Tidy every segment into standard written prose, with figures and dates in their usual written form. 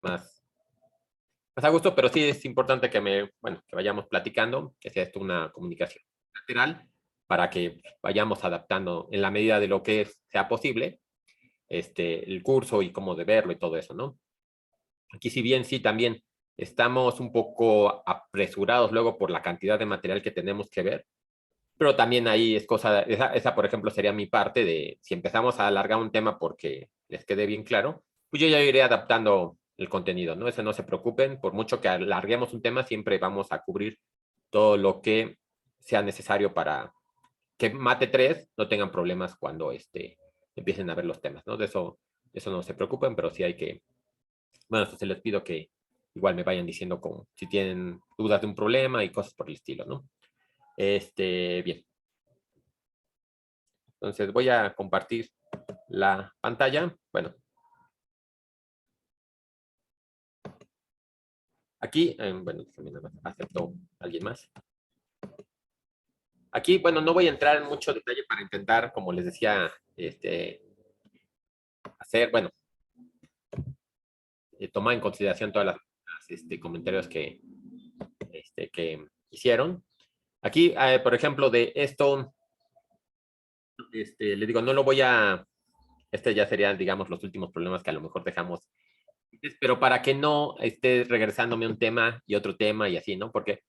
más a gusto, pero sí es importante que vayamos platicando, que sea esto una comunicación lateral para que vayamos adaptando en la medida de lo que sea posible el curso y cómo deberlo y todo eso, ¿no? Aquí si bien sí también estamos un poco apresurados luego por la cantidad de material que tenemos que ver, pero también ahí es cosa, esa por ejemplo sería mi parte de si empezamos a alargar un tema porque les quede bien claro, pues yo ya iré adaptando el contenido, ¿no? Eso no se preocupen, por mucho que alarguemos un tema, siempre vamos a cubrir todo lo que sea necesario para que Mate 3 no tengan problemas cuando empiecen a ver los temas, ¿no? De eso no se preocupen, pero sí hay que, bueno, se les pido que igual me vayan diciendo como si tienen dudas de un problema y cosas por el estilo, ¿no? Bien. Entonces voy a compartir la pantalla. Bueno. Aquí, bueno, también nada más acepto a alguien más. Aquí, bueno, no voy a entrar en mucho detalle para intentar, como les decía, hacer, bueno, tomar en consideración todas las comentarios que hicieron. Aquí, por ejemplo, de esto, le digo, no lo voy a, ya serían, digamos, los últimos problemas que a lo mejor dejamos, pero para que no esté regresándome un tema y otro tema y así, ¿no? Porque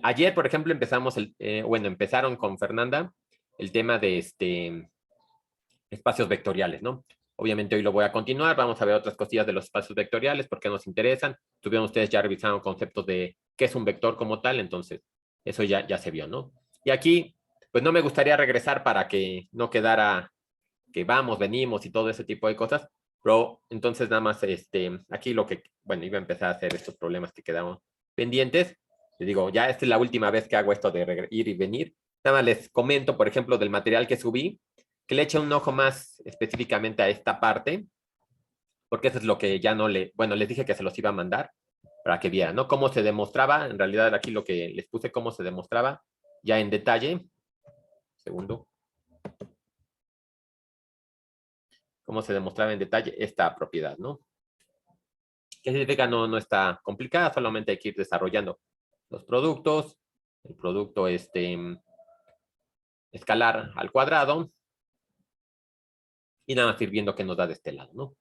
ayer, por ejemplo, empezaron con Fernanda el tema de espacios vectoriales, ¿no? Obviamente hoy lo voy a continuar, vamos a ver otras cosillas de los espacios vectoriales, porque nos interesan. Tuvieron ustedes ya revisando conceptos de qué es un vector como tal, entonces eso ya se vio, ¿no? Y aquí, pues no me gustaría regresar para que no quedara que vamos, venimos y todo ese tipo de cosas, pero entonces nada más, aquí lo que, bueno, iba a empezar a hacer estos problemas que quedaban pendientes. Les digo, ya esta es la última vez que hago esto de ir y venir. Nada más les comento, por ejemplo, del material que subí, que le eche un ojo más específicamente a esta parte, porque eso es lo que ya no bueno, les dije que se los iba a mandar para que vieran, ¿no? Cómo se demostraba, en realidad aquí lo que les puse, cómo se demostraba ya en detalle. Segundo. Cómo se demostraba en detalle esta propiedad, ¿no? ¿Qué significa? No está complicada, solamente hay que ir desarrollando los productos, el producto escalar al cuadrado, y nada más ir viendo qué nos da de este lado, ¿no?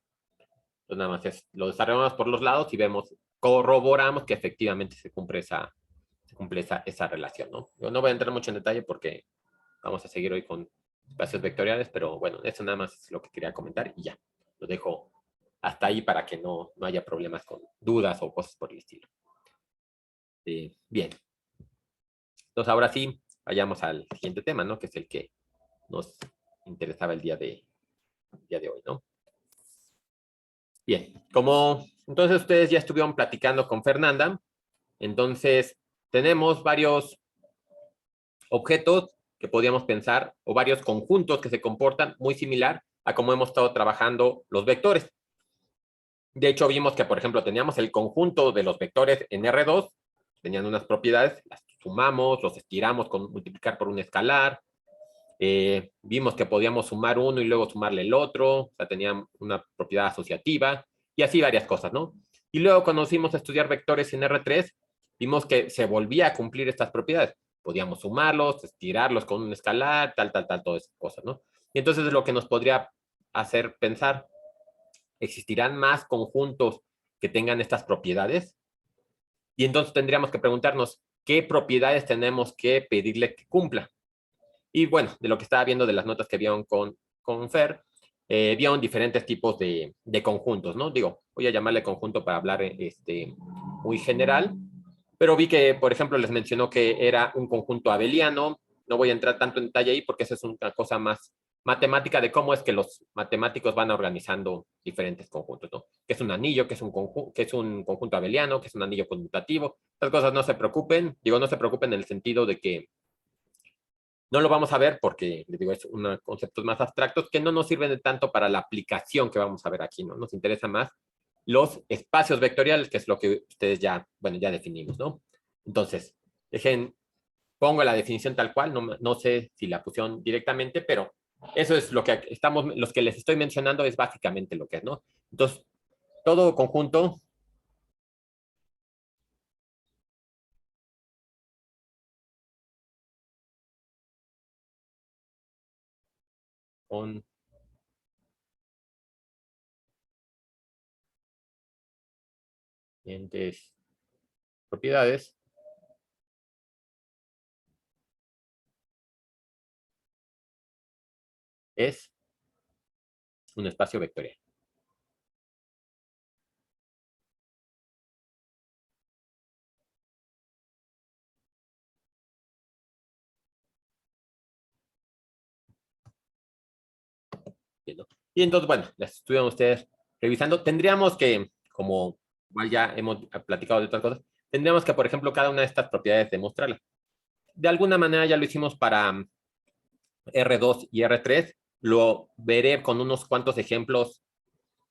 Entonces nada más lo desarrollamos por los lados y vemos, corroboramos que efectivamente se cumple esa relación, ¿no? Yo no voy a entrar mucho en detalle porque vamos a seguir hoy con espacios vectoriales, pero bueno, eso nada más es lo que quería comentar y ya, lo dejo hasta ahí para que no haya problemas con dudas o cosas por el estilo. Bien. Entonces ahora sí, vayamos al siguiente tema, ¿no? Que es el que nos interesaba el día de hoy, ¿no? Bien, como entonces ustedes ya estuvieron platicando con Fernanda, entonces tenemos varios objetos que podríamos pensar o varios conjuntos que se comportan muy similar a cómo hemos estado trabajando los vectores. De hecho, vimos que, por ejemplo, teníamos el conjunto de los vectores en R2, tenían unas propiedades, las sumamos, los estiramos con multiplicar por un escalar. Vimos que podíamos sumar uno y luego sumarle el otro, o sea, tenían una propiedad asociativa y así varias cosas, ¿no? Y luego cuando nos fuimos a estudiar vectores en R3, vimos que se volvía a cumplir estas propiedades. Podíamos sumarlos, estirarlos con un escalar, todas esas cosas, ¿no? Y entonces es lo que nos podría hacer pensar, ¿existirán más conjuntos que tengan estas propiedades? Y entonces tendríamos que preguntarnos, ¿qué propiedades tenemos que pedirle que cumpla? Y bueno, de lo que estaba viendo de las notas que vieron con Fer, vieron diferentes tipos de conjuntos, ¿no? Digo, voy a llamarle conjunto para hablar muy general, pero vi que, por ejemplo, les mencionó que era un conjunto abeliano. No voy a entrar tanto en detalle ahí porque esa es una cosa más matemática de cómo es que los matemáticos van organizando diferentes conjuntos, ¿no? Que es un anillo, que es un conjunto abeliano, que es un anillo conmutativo. Estas cosas no se preocupen. Digo, no se preocupen en el sentido de que no lo vamos a ver porque, les digo, es conceptos más abstractos que no nos sirven de tanto para la aplicación que vamos a ver aquí, ¿no? Nos interesa más los espacios vectoriales, que es lo que ustedes ya definimos, ¿no? Entonces, pongo la definición tal cual, no sé si la pusieron directamente, pero eso es lo que los que les estoy mencionando es básicamente lo que es, ¿no? Entonces, todo conjunto con siguientes propiedades es un espacio vectorial. ¿Entiendo? Y entonces, bueno, las estuvieron ustedes revisando. Tendríamos que, como igual ya hemos platicado de otras cosas, tendríamos que, por ejemplo, cada una de estas propiedades demostrarla. De alguna manera ya lo hicimos para R2 y R3. Lo veré con unos cuantos ejemplos,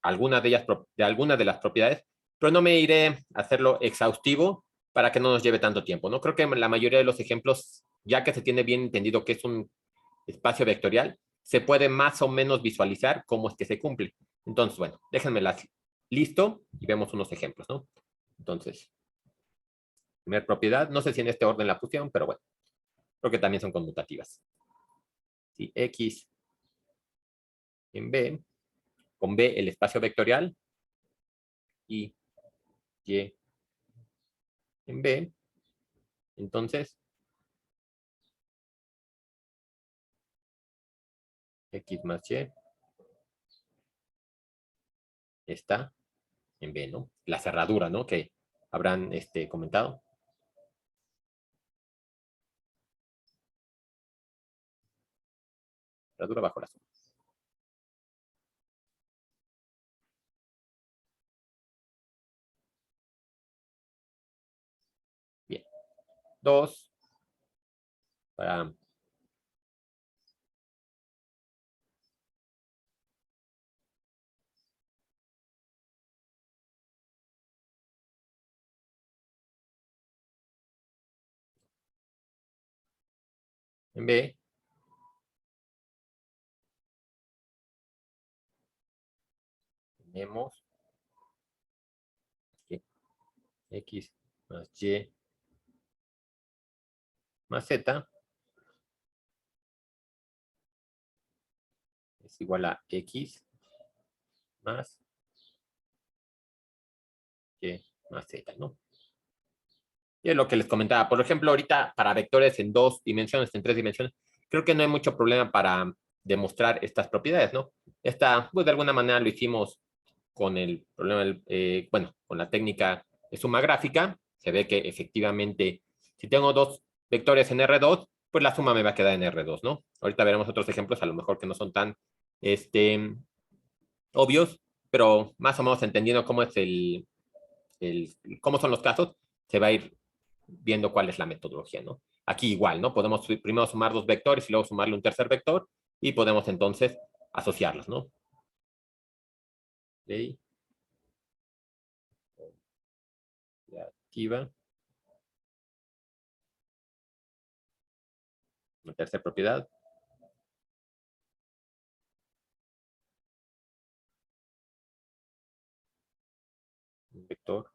algunas de ellas, de algunas de las propiedades, pero no me iré a hacerlo exhaustivo para que no nos lleve tanto tiempo, ¿no? Creo que la mayoría de los ejemplos, ya que se tiene bien entendido que es un espacio vectorial, se puede más o menos visualizar cómo es que se cumple. Entonces, bueno, déjenmelas listo y vemos unos ejemplos, ¿no? Entonces, primera propiedad, no sé si en este orden la pusieron, pero bueno, creo que también son conmutativas. Si X en B, con B el espacio vectorial y Y en B, entonces X más Y está en B, ¿no? La cerradura, ¿no? Que habrán comentado. Cerradura bajo la suma. Bien. 2 para en B. Tenemos que X más Y más Z es igual a X más Y más Z, ¿no? Y es lo que les comentaba. Por ejemplo, ahorita para vectores en 2 dimensiones, en 3 dimensiones, creo que no hay mucho problema para demostrar estas propiedades, ¿no? Esta, pues de alguna manera lo hicimos con el problema, bueno, con la técnica de suma gráfica. Se ve que efectivamente, si tengo dos vectores en R2, pues la suma me va a quedar en R2, ¿no? Ahorita veremos otros ejemplos, a lo mejor que no son tan obvios, pero más o menos entendiendo cómo es cómo son los casos, se va a ir viendo cuál es la metodología, ¿no? Aquí igual, ¿no? Podemos primero sumar dos vectores y luego sumarle un tercer vector y podemos entonces asociarlos, ¿no? Ley activa, la tercera propiedad, un vector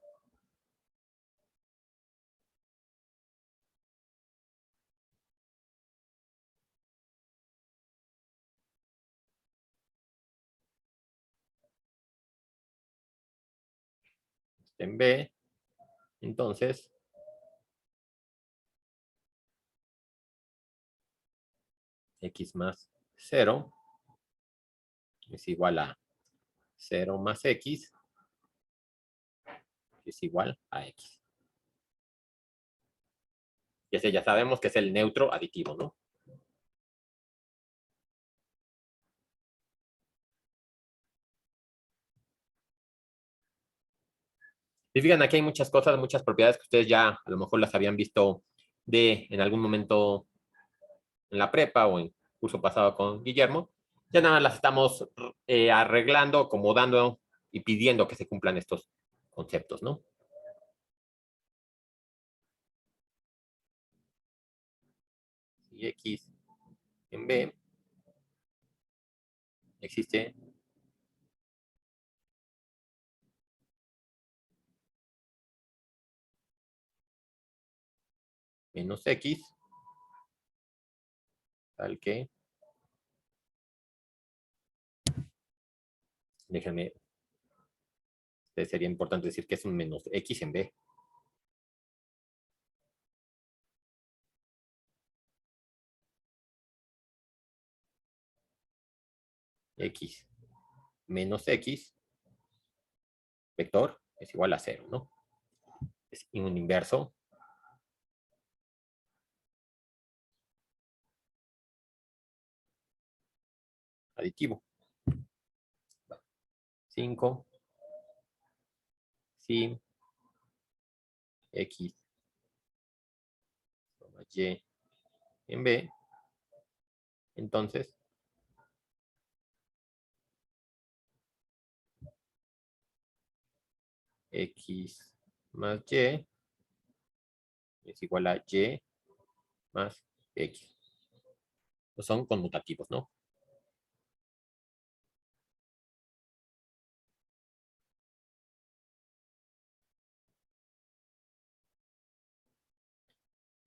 en B, entonces x más 0 es igual a 0 más x es igual a x. Y ese ya sabemos que es el neutro aditivo, ¿no? Y fíjense, aquí hay muchas cosas, muchas propiedades que ustedes ya a lo mejor las habían visto en algún momento en la prepa o en curso pasado con Guillermo. Ya nada más las estamos arreglando, acomodando y pidiendo que se cumplan estos conceptos, ¿no? Y x en B existe menos X, tal que, déjenme, sería importante decir que es un menos X en B. X menos X, vector, es igual a 0, ¿no? Es un inverso. Aditivo. 5, sin X, Y en B. Entonces, X más Y es igual a Y más X. Son conmutativos, ¿no?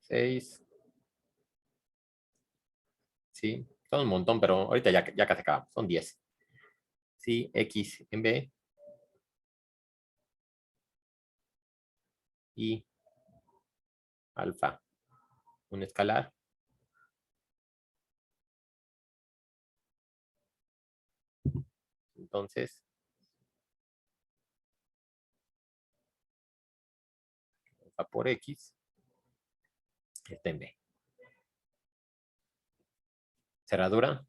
Seis. Sí, son un montón, pero ahorita ya casi acabamos. Son 10. Sí, X en B. Y alfa, un escalar. Entonces, alfa por X está en B. Cerradura.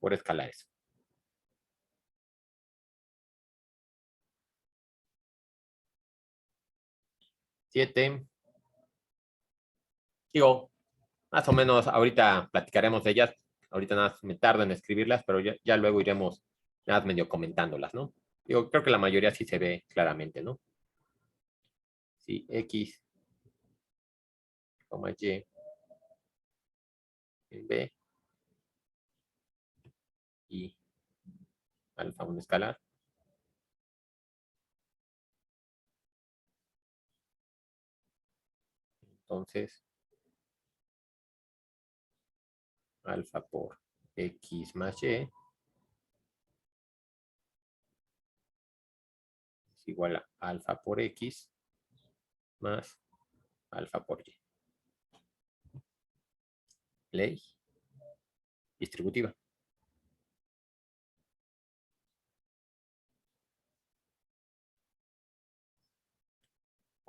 Por escalares. 7. Digo, más o menos ahorita platicaremos de ellas. Ahorita nada más me tardo en escribirlas, pero ya luego iremos nada más medio comentándolas, ¿no? Digo, creo que la mayoría sí se ve claramente, ¿no? Sí, X, Y en B y alfa un escalar. Entonces, alfa por X más Y es igual a alfa por X más alfa por Y. Ley distributiva.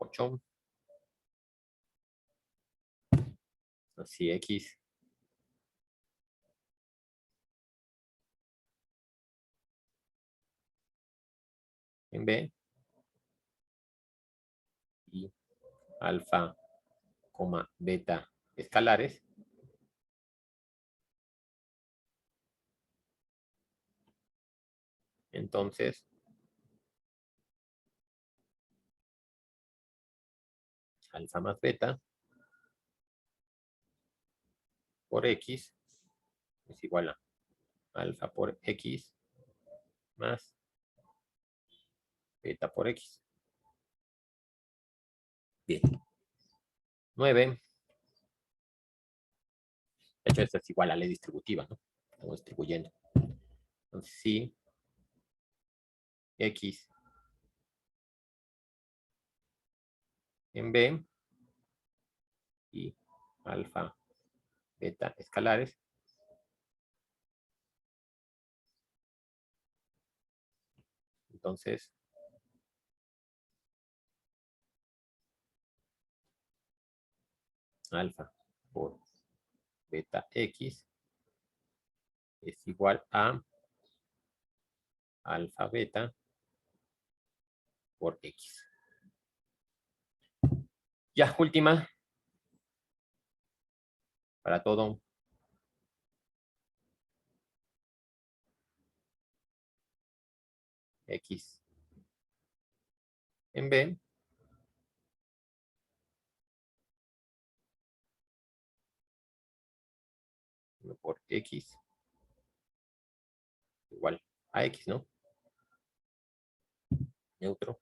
8. Así X en B y alfa, beta escalares. Entonces, alfa más beta por X es igual a alfa por X más beta por X. Bien. 9. De hecho, esto es igual a ley distributiva, ¿no? Estamos distribuyendo. Entonces, sí, X en B y alfa, beta escalares. Entonces, alfa por beta X es igual a alfa beta por X. Ya, última. Para todo. X en B por X igual a X, ¿no? Neutro.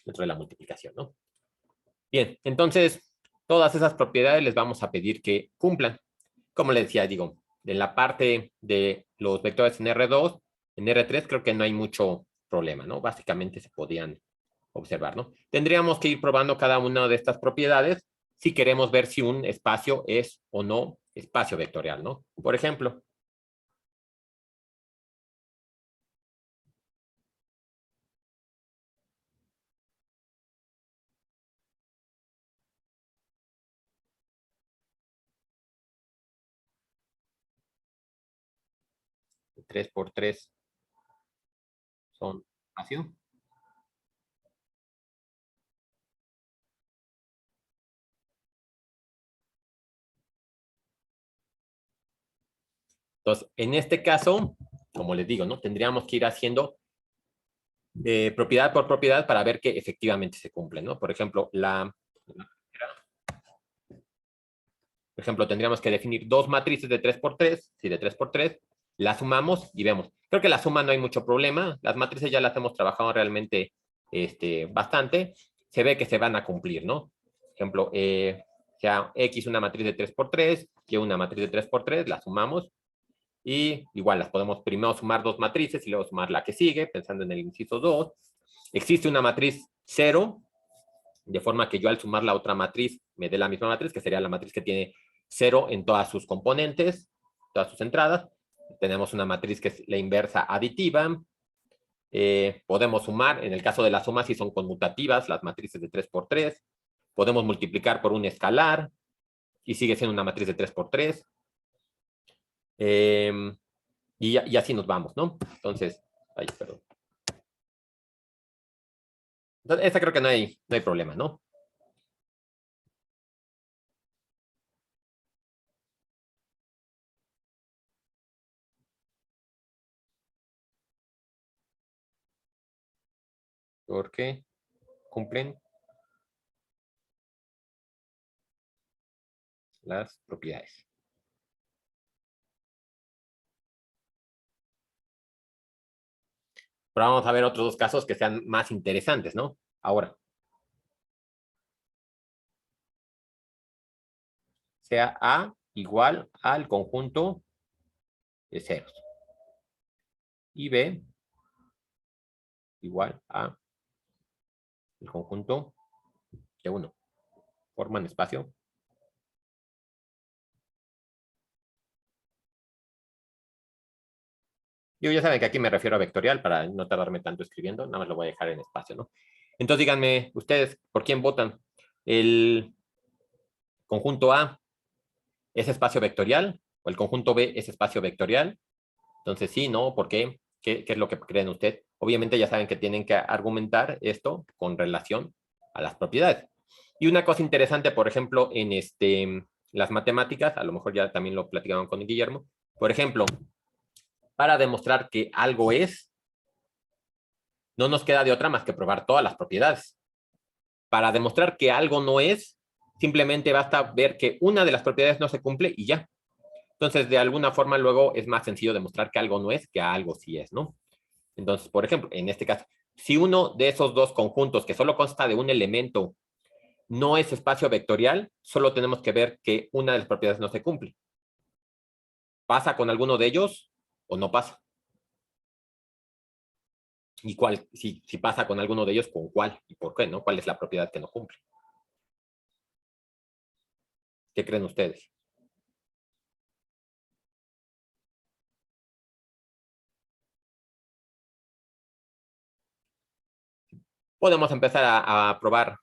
Dentro de la multiplicación, ¿no? Bien, entonces, todas esas propiedades les vamos a pedir que cumplan. Como les decía, digo, en la parte de los vectores en R2, en R3 creo que no hay mucho problema, ¿no? Básicamente se podían observar, ¿no? Tendríamos que ir probando cada una de estas propiedades si queremos ver si un espacio es o no espacio vectorial, ¿no? Por ejemplo, tres por tres son espacio. Entonces, en este caso, como les digo, ¿no? Tendríamos que ir haciendo propiedad por propiedad para ver que efectivamente se cumple, ¿no? Por ejemplo, tendríamos que definir dos matrices de 3 por 3, sí, de 3 por 3, las sumamos y vemos. Creo que la suma no hay mucho problema, las matrices ya las hemos trabajado realmente bastante, se ve que se van a cumplir, ¿no? Por ejemplo, sea X una matriz de 3 por 3, Y una matriz de 3 por 3, la sumamos y igual las podemos primero sumar dos matrices y luego sumar la que sigue, pensando en el inciso 2. Existe una matriz 0, de forma que yo al sumar la otra matriz me dé la misma matriz, que sería la matriz que tiene 0 en todas sus componentes, todas sus entradas. Tenemos una matriz que es la inversa aditiva. Podemos sumar, en el caso de las sumas, si son conmutativas, las matrices de 3 por 3. Podemos multiplicar por un escalar y sigue siendo una matriz de 3 por 3. Y así nos vamos, ¿no? Entonces, ay, perdón. Entonces, esta creo que no hay problema, ¿no? Porque cumplen las propiedades. Pero vamos a ver otros dos casos que sean más interesantes, ¿no? Ahora, sea A igual al conjunto de ceros y B igual a el conjunto de 1. Forman espacio. Yo ya saben que aquí me refiero a vectorial para no tardarme tanto escribiendo, nada más lo voy a dejar en espacio, ¿no? Entonces díganme ustedes, ¿por quién votan? ¿El conjunto A es espacio vectorial o el conjunto B es espacio vectorial? Entonces sí, ¿no? ¿Por qué? ¿Qué es lo que creen ustedes? Obviamente ya saben que tienen que argumentar esto con relación a las propiedades. Y una cosa interesante, por ejemplo, en las matemáticas, a lo mejor ya también lo platicaban con Guillermo, por ejemplo, para demostrar que algo es, no nos queda de otra más que probar todas las propiedades. Para demostrar que algo no es, simplemente basta ver que una de las propiedades no se cumple y ya. Entonces, de alguna forma, luego es más sencillo demostrar que algo no es que algo sí es, ¿no? Entonces, por ejemplo, en este caso, si uno de esos dos conjuntos que solo consta de un elemento no es espacio vectorial, solo tenemos que ver que una de las propiedades no se cumple. ¿Pasa con alguno de ellos o no pasa? ¿Y cuál, si pasa con alguno de ellos, con cuál y por qué, no? ¿Cuál es la propiedad que no cumple? ¿Qué creen ustedes? Podemos empezar a probar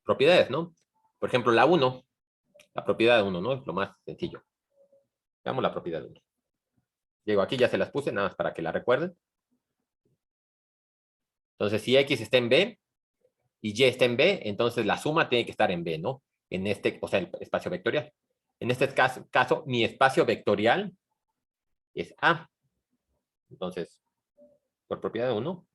propiedades, ¿no? Por ejemplo, la propiedad de 1, ¿no? Es lo más sencillo. Veamos la propiedad de 1. Llego aquí, ya se las puse, nada más para que la recuerden. Entonces, si X está en B y Y está en B, entonces la suma tiene que estar en B, ¿no? O sea, el espacio vectorial. En este caso, mi espacio vectorial es A. Entonces, por propiedad de 1,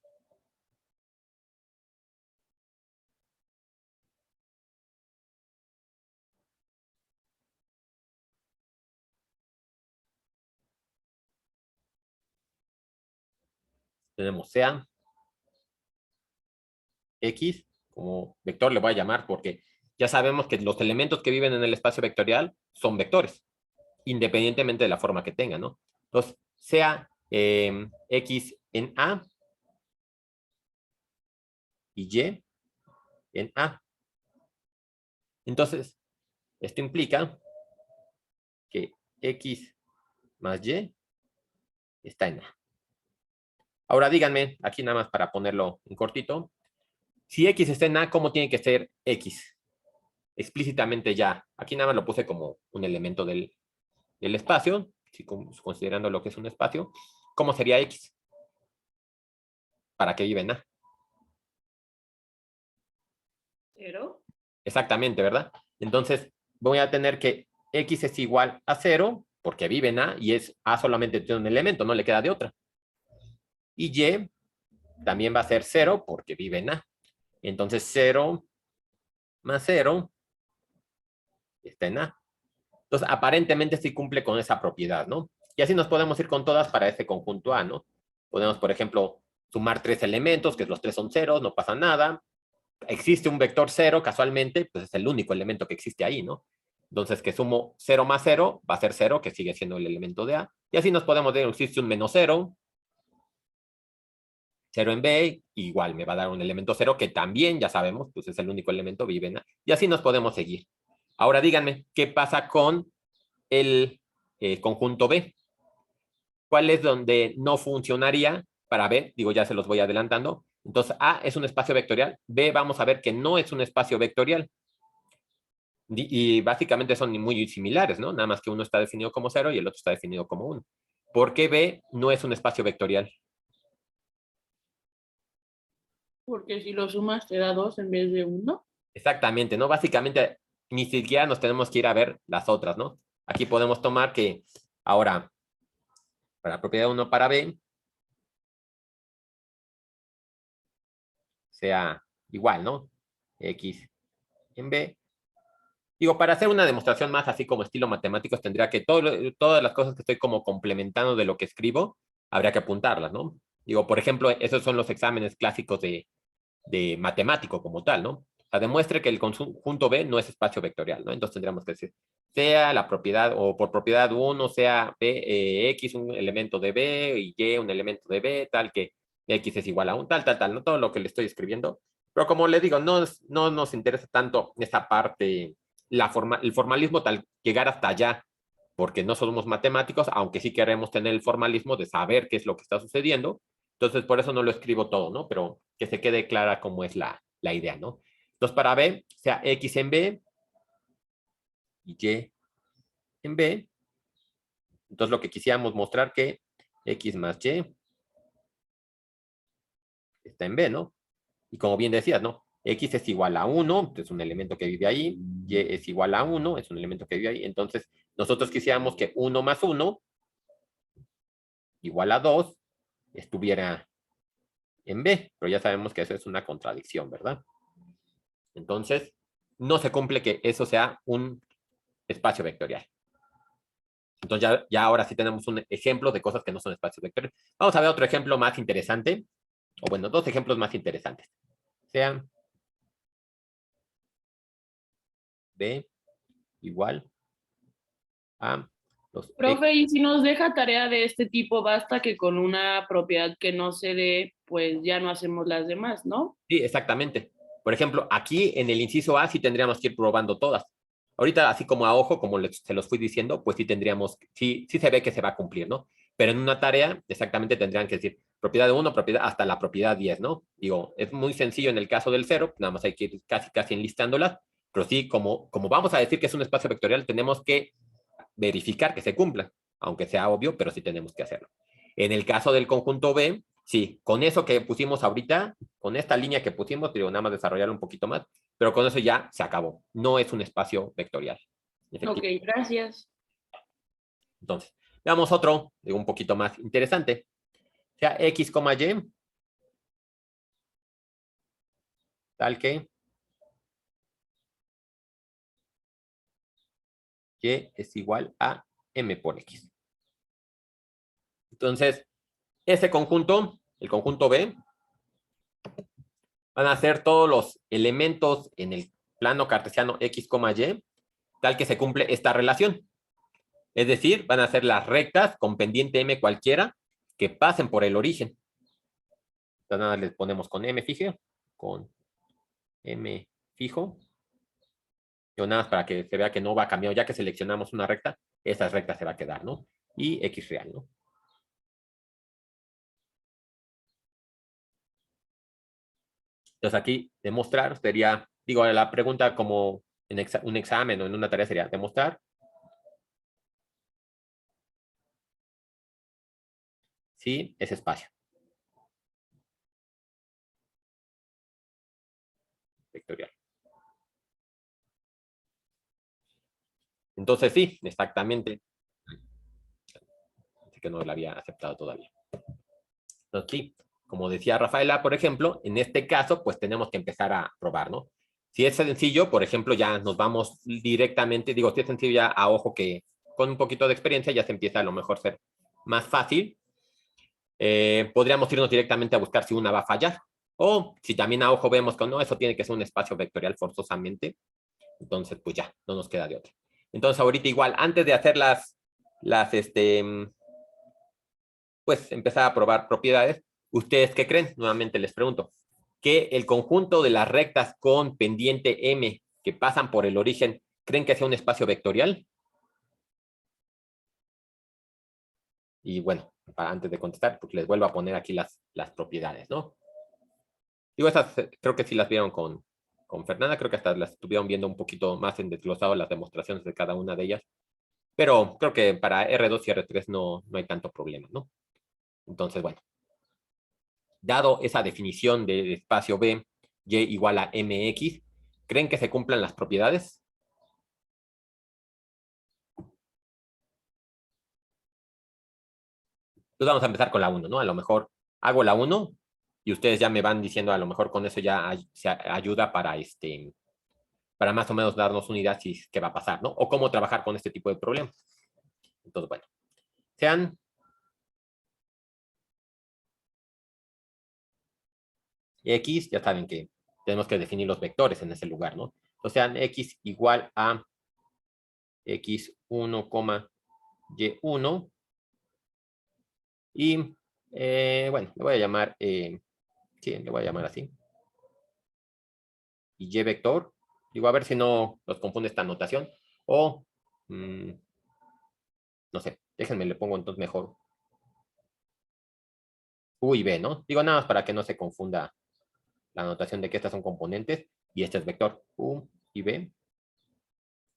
tenemos sea X, como vector le voy a llamar porque ya sabemos que los elementos que viven en el espacio vectorial son vectores, independientemente de la forma que tengan, ¿no? Entonces, sea X en A y Y en A. Entonces, esto implica que X más Y está en A. Ahora díganme, aquí nada más para ponerlo en cortito, si X está en A, ¿cómo tiene que ser X? Explícitamente ya. Aquí nada más lo puse como un elemento del espacio, si considerando lo que es un espacio. ¿Cómo sería X? ¿Para qué vive en A? ¿Cero? Exactamente, ¿verdad? Entonces, voy a tener que X es igual a 0, porque vive en A, y es A solamente tiene un elemento, no le queda de otra. Y Y también va a ser 0, porque vive en A. Entonces, 0 más 0 está en A. Entonces, aparentemente sí cumple con esa propiedad, ¿no? Y así nos podemos ir con todas para este conjunto A, ¿no? Podemos, por ejemplo, sumar 3 elementos, que los 3 son ceros, no pasa nada. Existe un vector 0, casualmente, pues es el único elemento que existe ahí, ¿no? Entonces, que sumo 0 más 0 va a ser 0, que sigue siendo el elemento de A. Y así nos podemos decir, existe un menos 0, 0 en B, igual me va a dar un elemento 0, que también, ya sabemos, pues es el único elemento, vive en A. Y así nos podemos seguir. Ahora díganme, ¿qué pasa con el conjunto B? ¿Cuál es donde no funcionaría para B? Digo, ya se los voy adelantando. Entonces, A es un espacio vectorial. B vamos a ver que no es un espacio vectorial. Y básicamente son muy similares, ¿no? Nada más que uno está definido como 0 y el otro está definido como 1. ¿Por qué B no es un espacio vectorial? Porque si lo sumas te da 2 en vez de 1. Exactamente, ¿no? Básicamente ni siquiera nos tenemos que ir a ver las otras, ¿no? Aquí podemos tomar que ahora, para propiedad 1 para B, sea igual, ¿no? X en B. Digo, para hacer una demostración más así como estilo matemáticos, tendría que todas las cosas que estoy como complementando de lo que escribo, habría que apuntarlas, ¿no? Digo, por ejemplo, esos son los exámenes clásicos de matemático como tal, ¿no? O sea, demuestre que el conjunto B no es espacio vectorial, ¿no? Entonces tendríamos que decir, sea la propiedad, o por propiedad 1, sea B, X un elemento de B y Y un elemento de B, tal que X es igual a 1, tal, ¿no? Todo lo que le estoy escribiendo. Pero como le digo, no nos interesa tanto esa parte, el formalismo tal, llegar hasta allá, porque no somos matemáticos, aunque sí queremos tener el formalismo de saber qué es lo que está sucediendo. Entonces, por eso no lo escribo todo, ¿no? Pero que se quede clara cómo es la idea, ¿no? Entonces, para B, sea X en B y Y en B. Entonces, lo que quisiéramos mostrar que X más Y está en B, ¿no? Y como bien decías, ¿no? X es igual a 1, es un elemento que vive ahí. Y es igual a 1, es un elemento que vive ahí. Entonces, nosotros quisiéramos que 1 más 1 igual a 2 estuviera en B, pero ya sabemos que eso es una contradicción, ¿verdad? Entonces, no se cumple que eso sea un espacio vectorial. Entonces, ya ahora sí tenemos un ejemplo de cosas que no son espacios vectoriales. Vamos a ver otro ejemplo más interesante, o bueno, dos ejemplos más interesantes. Sea B igual a los X. Profe, y si nos deja tarea de este tipo, basta que con una propiedad que no se dé, pues ya no hacemos las demás, ¿no? Sí, exactamente. Por ejemplo, aquí en el inciso A sí tendríamos que ir probando todas. Ahorita, así como a ojo, como se los fui diciendo, pues sí tendríamos, sí se ve que se va a cumplir, ¿no? Pero en una tarea, exactamente tendrían que decir propiedad de 1, propiedad hasta la propiedad 10, ¿no? Digo, es muy sencillo en el caso del 0, nada más hay que ir casi enlistándolas, pero sí, como vamos a decir que es un espacio vectorial, tenemos que verificar que se cumpla, aunque sea obvio, pero sí tenemos que hacerlo. En el caso del conjunto B, sí, con eso que pusimos ahorita, con esta línea que pusimos, digo, nada más desarrollarlo un poquito más, pero con eso ya se acabó. No es un espacio vectorial. Ok, gracias. Entonces, veamos otro, digo, un poquito más interesante. Sea X, Y, tal que Y es igual a M por X. Entonces, ese conjunto el conjunto B, van a ser todos los elementos en el plano cartesiano X, Y, tal que se cumple esta relación. Es decir, van a ser las rectas con pendiente M cualquiera que pasen por el origen. Entonces nada, les ponemos con M fijo, con M fijo. Yo nada más para que se vea que no va a cambiar, ya que seleccionamos una recta, esa recta se va a quedar, ¿no? Y X real, ¿no? Entonces aquí demostrar sería, digo, la pregunta como en un examen o en una tarea sería demostrar si es espacio vectorial. Entonces sí, exactamente. Así que no la había aceptado todavía. Entonces sí, como decía Rafaela, por ejemplo, en este caso, pues tenemos que empezar a probar, ¿no? Si es sencillo, por ejemplo, ya nos vamos directamente, digo, si es sencillo ya a ojo que con un poquito de experiencia ya se empieza a lo mejor a ser más fácil. Podríamos irnos directamente a buscar si una va a fallar. O si también a ojo vemos que no, eso tiene que ser un espacio vectorial forzosamente. Entonces, pues ya, no nos queda de otra. Entonces, ahorita igual, antes de hacer pues empezar a probar propiedades, ¿ustedes qué creen? Nuevamente les pregunto. ¿Que el conjunto de las rectas con pendiente M que pasan por el origen, creen que sea un espacio vectorial? Y bueno, antes de contestar, pues les vuelvo a poner aquí las propiedades, ¿no? Digo, esas creo que sí las vieron con Fernanda, creo que hasta las estuvieron viendo un poquito más en desglosado las demostraciones de cada una de ellas, pero creo que para R2 y R3 no hay tanto problema, ¿no? Entonces, bueno, dado esa definición de espacio B, Y igual a MX, ¿creen que se cumplan las propiedades? Entonces vamos a empezar con la 1, ¿no? A lo mejor hago la 1 y ustedes ya me van diciendo, a lo mejor con eso ya se ayuda para más o menos darnos una idea si qué va a pasar, ¿no? O cómo trabajar con este tipo de problemas. Entonces, bueno, sean X, ya saben que tenemos que definir los vectores en ese lugar, ¿no? O sea, X igual a X1, Y1. Y, bueno, le voy a llamar, sí, le voy a llamar así. Y Y vector. Digo, a ver si no los confunde esta notación. O, no sé, déjenme, le pongo entonces mejor U y B, ¿no? Digo, nada más para que no se confunda la notación de que estas son componentes y este es vector U y B.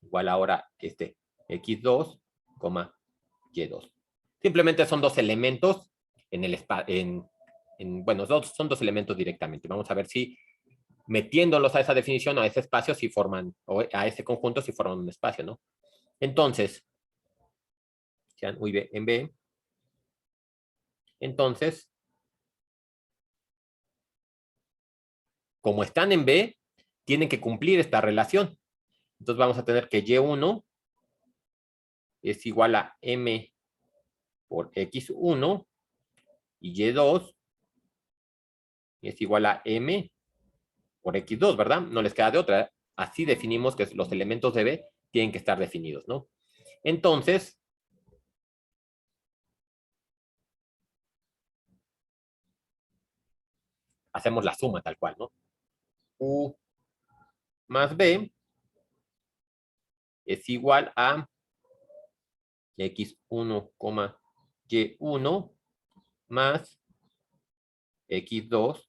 Igual ahora X2, Y2. Simplemente son dos elementos en el bueno, son dos elementos directamente. Vamos a ver si metiéndolos a esa definición o a ese espacio si forman, o a ese conjunto si forman un espacio, ¿no? Entonces, sean U y B en B. Entonces, como están en B, tienen que cumplir esta relación. Entonces vamos a tener que Y1 es igual a M por X1 y Y2 es igual a M por X2, ¿verdad? No les queda de otra. Así definimos que los elementos de B tienen que estar definidos, ¿no? Entonces, hacemos la suma tal cual, ¿no? U más B es igual a X1, Y1 más X2,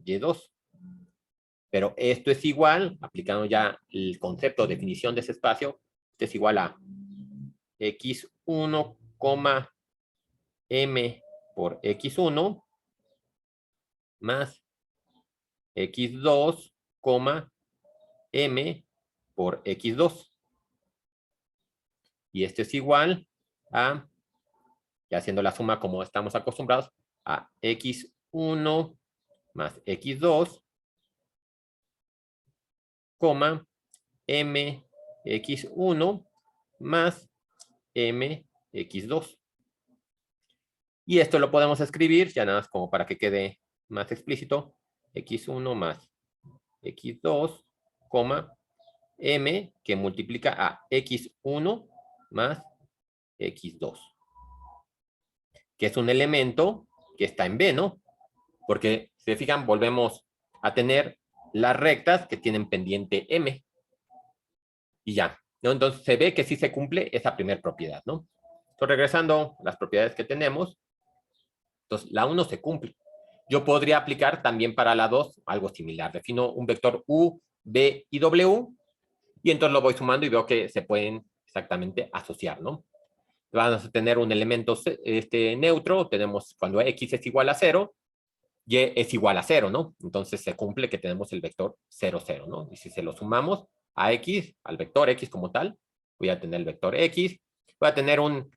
Y2. Pero esto es igual, aplicando ya el concepto de definición de ese espacio, esto es igual a X1, M por X1 más X2, M por X2. Y esto es igual a, ya haciendo la suma como estamos acostumbrados, a X1 más X2, MX1 más MX2. Y esto lo podemos escribir, ya nada más como para que quede más explícito, x1 más x2, m, que multiplica a x1 más x2, que es un elemento que está en B, ¿no? Porque, si se fijan, volvemos a tener las rectas que tienen pendiente m. Y ya, ¿no? Entonces se ve que sí se cumple esa primera propiedad, ¿no? Entonces, regresando a las propiedades que tenemos, entonces la 1 se cumple. Yo podría aplicar también para la 2 algo similar. Defino un vector u, b y w, y entonces lo voy sumando y veo que se pueden exactamente asociar, ¿no? Vamos a tener un elemento neutro, tenemos cuando x es igual a 0, y es igual a 0, ¿no? Entonces se cumple que tenemos el vector 0, 0, ¿no? Y si se lo sumamos a x, al vector x como tal, voy a tener el vector x, voy a tener un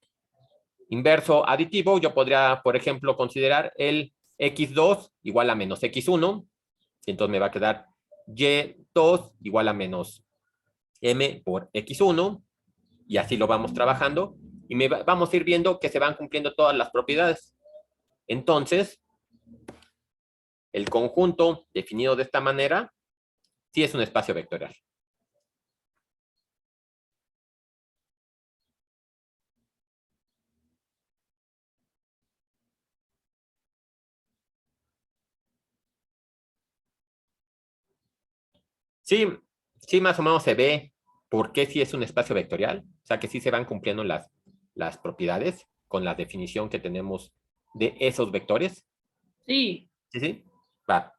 inverso aditivo. Yo podría, por ejemplo, considerar el x2 igual a menos x1, y entonces me va a quedar y2 igual a menos m por x1, y así lo vamos trabajando, y vamos a ir viendo que se van cumpliendo todas las propiedades. Entonces, el conjunto definido de esta manera sí es un espacio vectorial. Sí, sí, más o menos se ve por qué sí es un espacio vectorial. O sea, que sí se van cumpliendo las propiedades con la definición que tenemos de esos vectores. Sí. Sí, sí. Va.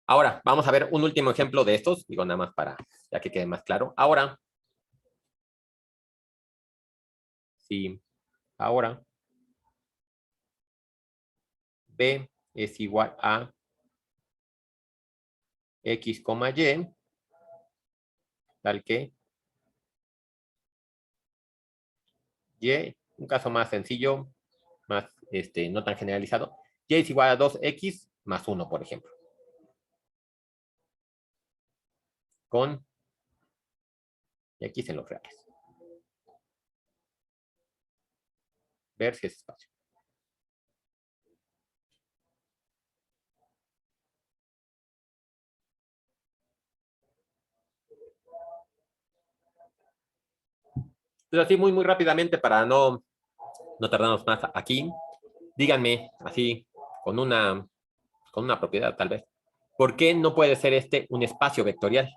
Ahora, vamos a ver un último ejemplo de estos. Digo, nada más para ya que quede más claro. Ahora, sí, ahora B es igual a X, Y, tal que Y, un caso más sencillo, más no tan generalizado, Y es igual a 2X más 1, por ejemplo. Con X en los reales. Ver si es espacio. Pero así muy rápidamente para no tardarnos más aquí, díganme así con una propiedad tal vez. ¿Por qué no puede ser este un espacio vectorial?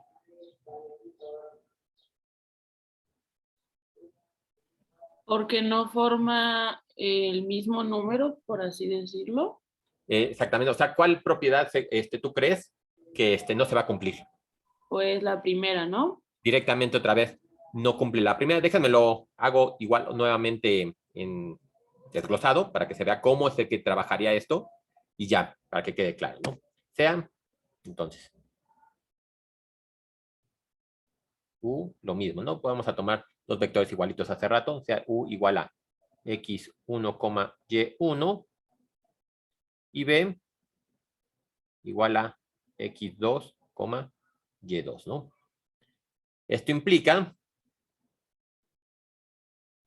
Porque no forma el mismo número, por así decirlo. Exactamente. O sea, ¿cuál propiedad tú crees que no se va a cumplir? Pues la primera, ¿no? Directamente otra vez no cumple la primera. Déjenme lo hago igual nuevamente en desglosado para que se vea cómo es el que trabajaría esto y ya, para que quede claro, ¿no? Sea, entonces, U, lo mismo, ¿no? Podemos tomar los vectores igualitos hace rato, o sea, U igual a X1, Y1 y B igual a X2, Y2, ¿no? Esto implica,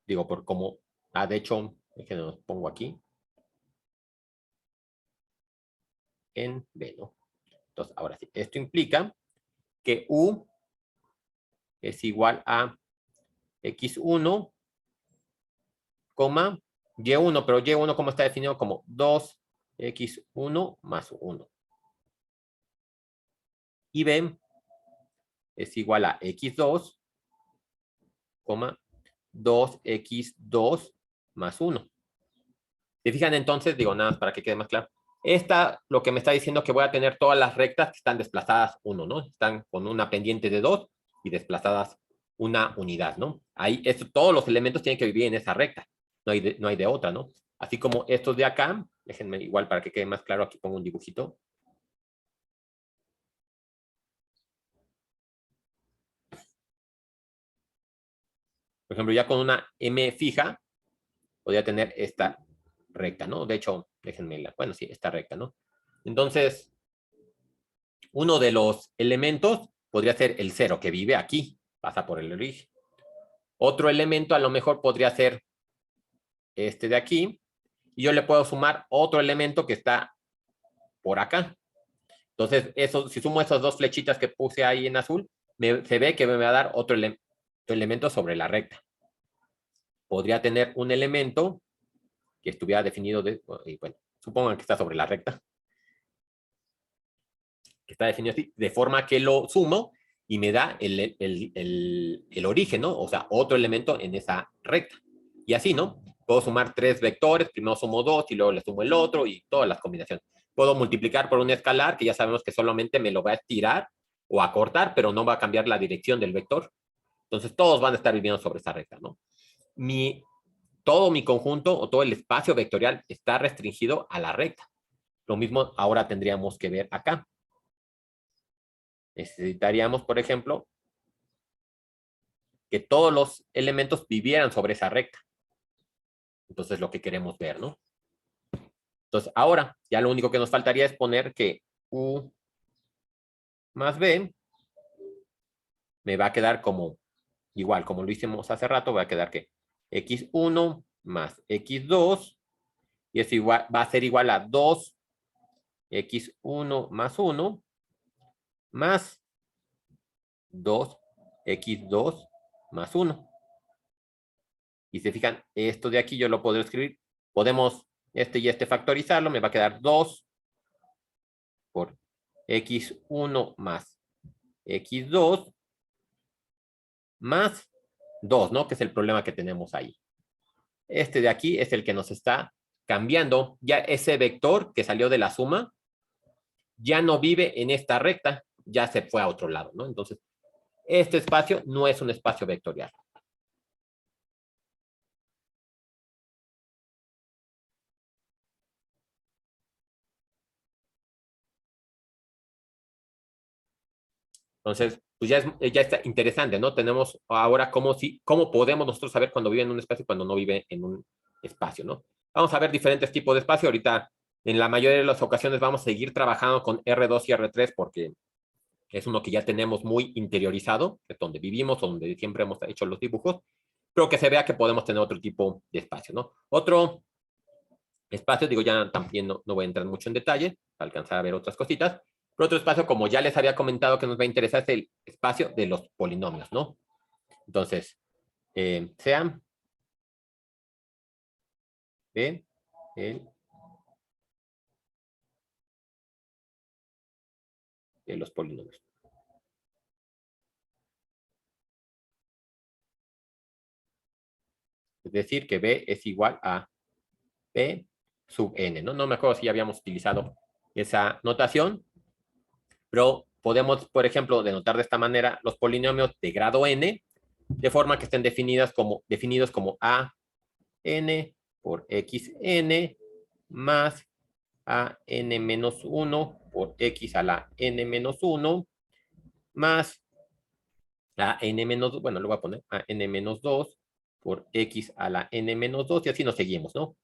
digo, por como, de hecho, déjenme los pongo aquí, en B, ¿no? Entonces, ahora sí, esto implica que U es igual a X1, Y1, pero Y1 como está definido como 2X1 más 1. Y B es igual a X2, 2X2 más 1. ¿Se fijan entonces? Digo, nada más para que quede más claro. Esta lo que me está diciendo que voy a tener todas las rectas que están desplazadas 1, ¿no? Están con una pendiente de 2 y desplazadas una unidad, ¿no? Ahí todos los elementos tienen que vivir en esa recta. No hay de otra, ¿no? Así como estos de acá, déjenme igual para que quede más claro, aquí pongo un dibujito. Por ejemplo, ya con una M fija, podría tener esta recta, ¿no? De hecho, déjenme bueno, sí, esta recta, ¿no? Entonces, uno de los elementos podría ser el 0, que vive aquí, pasa por el origen. Otro elemento a lo mejor podría ser este de aquí, y yo le puedo sumar otro elemento que está por acá. Entonces, eso, si sumo esas dos flechitas que puse ahí en azul, se ve que me va a dar otro elemento sobre la recta. Podría tener un elemento que estuviera definido, y bueno, supongo que está sobre la recta, que está definido así, de forma que lo sumo y me da el origen, ¿no? O sea, otro elemento en esa recta. Y así, ¿no? Puedo sumar 3 vectores, primero sumo 2 y luego le sumo el otro y todas las combinaciones. Puedo multiplicar por un escalar que ya sabemos que solamente me lo va a estirar o acortar, pero no va a cambiar la dirección del vector. Entonces, todos van a estar viviendo sobre esa recta, ¿no? Todo mi conjunto o todo el espacio vectorial está restringido a la recta. Lo mismo ahora tendríamos que ver acá. Necesitaríamos, por ejemplo, que todos los elementos vivieran sobre esa recta. Entonces, lo que queremos ver, ¿no? Entonces, ahora, ya lo único que nos faltaría es poner que U más B me va a quedar como, igual, como lo hicimos hace rato, va a quedar que X1 más X2, y eso igual, va a ser igual a 2 X1 más 1 más 2x2 más 1. Y se fijan, esto de aquí yo lo puedo escribir. Podemos este y este factorizarlo. Me va a quedar 2 por x1 más x2 más 2, ¿no? Que es el problema que tenemos ahí. Este de aquí es el que nos está cambiando. Ya ese vector que salió de la suma ya no vive en esta recta, ya se fue a otro lado, ¿no? Entonces, este espacio no es un espacio vectorial. Entonces, pues ya está interesante, ¿no? Tenemos ahora cómo podemos nosotros saber cuando vive en un espacio y cuando no vive en un espacio, ¿no? Vamos a ver diferentes tipos de espacio. Ahorita, en la mayoría de las ocasiones, vamos a seguir trabajando con R2 y R3 porque es uno que ya tenemos muy interiorizado, es donde vivimos, donde siempre hemos hecho los dibujos, pero que se vea que podemos tener otro tipo de espacio, ¿no? Otro espacio, digo, ya también no voy a entrar mucho en detalle, para alcanzar a ver otras cositas, pero otro espacio, como ya les había comentado que nos va a interesar, es el espacio de los polinomios, ¿no? Entonces, sean de los polinomios. Es decir, que B es igual a P sub N, ¿no? No me acuerdo si ya habíamos utilizado esa notación, pero podemos, por ejemplo, denotar de esta manera los polinomios de grado N, de forma que estén definidos como A N por xn más a n menos 1 por x a la n menos 1 más a n menos, bueno, lo voy a poner a n menos 2 por x a la n menos 2 y así nos seguimos, ¿no?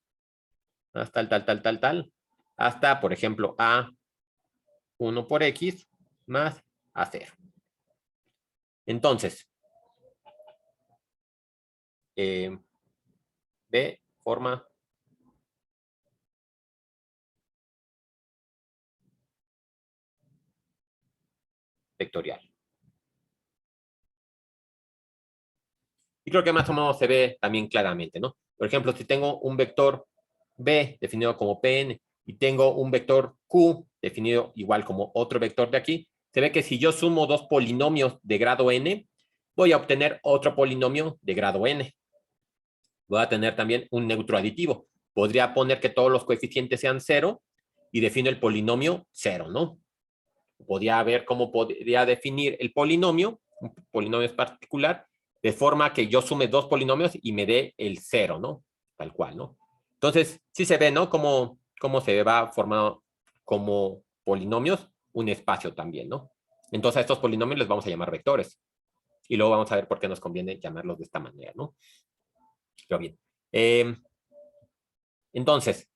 Hasta tal, hasta, por ejemplo, a 1 por x más a 0. Entonces, de forma vectorial. Y creo que más o menos se ve también claramente, ¿no? Por ejemplo, si tengo un vector B definido como Pn y tengo un vector Q definido igual como otro vector de aquí, se ve que si yo sumo dos polinomios de grado n, voy a obtener otro polinomio de grado n. Voy a tener también un neutro aditivo. Podría poner que todos los coeficientes sean 0 y defino el polinomio 0, ¿no? Podría ver cómo podría definir el polinomio, un polinomio es particular, de forma que yo sume dos polinomios y me dé el 0, ¿no? Tal cual, ¿no? Entonces, sí se ve, ¿no? Cómo se va formando como polinomios un espacio también, ¿no? Entonces, a estos polinomios les vamos a llamar vectores. Y luego vamos a ver por qué nos conviene llamarlos de esta manera, ¿no? Pero bien. Entonces,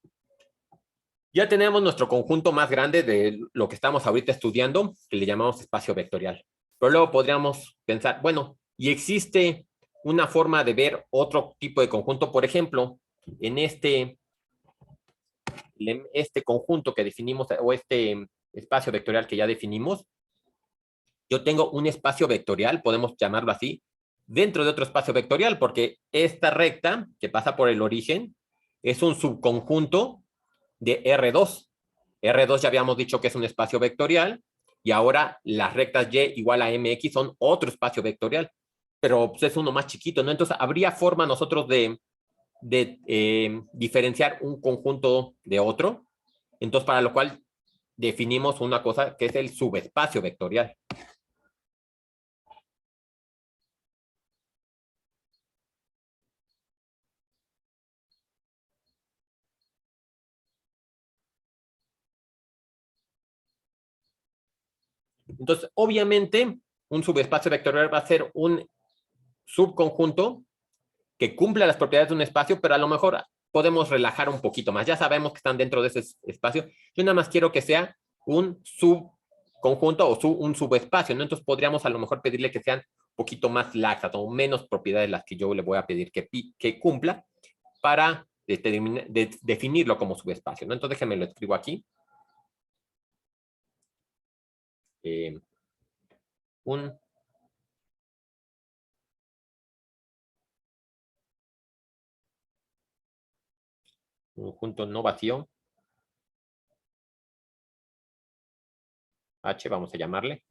ya tenemos nuestro conjunto más grande de lo que estamos ahorita estudiando, que le llamamos espacio vectorial. Pero luego podríamos pensar, bueno, ¿y existe una forma de ver otro tipo de conjunto? Por ejemplo, en este este conjunto que definimos, o este espacio vectorial que ya definimos, yo tengo un espacio vectorial, podemos llamarlo así, dentro de otro espacio vectorial, porque esta recta que pasa por el origen es un subconjunto de R2. R2 ya habíamos dicho que es un espacio vectorial, y ahora las rectas Y igual a MX son otro espacio vectorial, pero pues, es uno más chiquito, ¿no? Entonces, ¿habría forma nosotros de diferenciar un conjunto de otro? Entonces, para lo cual definimos una cosa que es el subespacio vectorial. Entonces, obviamente, un subespacio vectorial va a ser un subconjunto que cumpla las propiedades de un espacio, pero a lo mejor podemos relajar un poquito más. Ya sabemos que están dentro de ese espacio. Yo nada más quiero que sea un subconjunto o un subespacio, ¿no? Entonces podríamos a lo mejor pedirle que sean un poquito más laxas o menos propiedades las que yo le voy a pedir que cumpla para definirlo como subespacio, ¿no? Entonces déjenme lo escribo aquí. Un conjunto no vacío, H vamos a llamarle,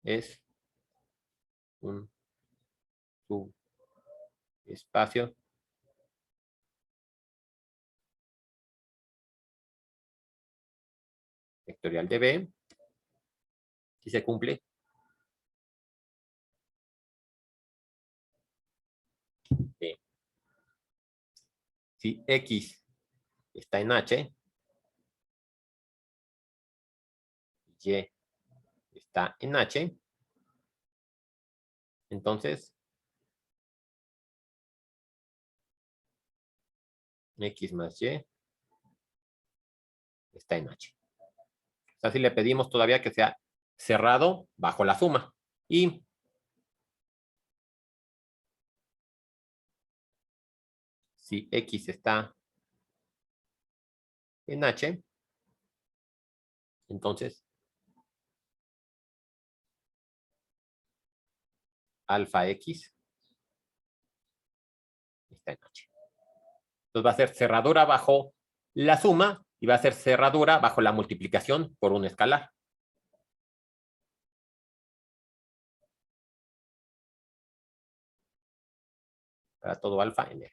es un subespacio vectorial de B, si se cumple, si X está en H, Y está en H, entonces X más Y está en H. O sea, si le pedimos todavía que sea cerrado bajo la suma. Y si X está en H, entonces alfa X está en H. Entonces va a ser cerradura bajo la suma y va a ser cerradura bajo la multiplicación por un escalar. Para todo alfa en R.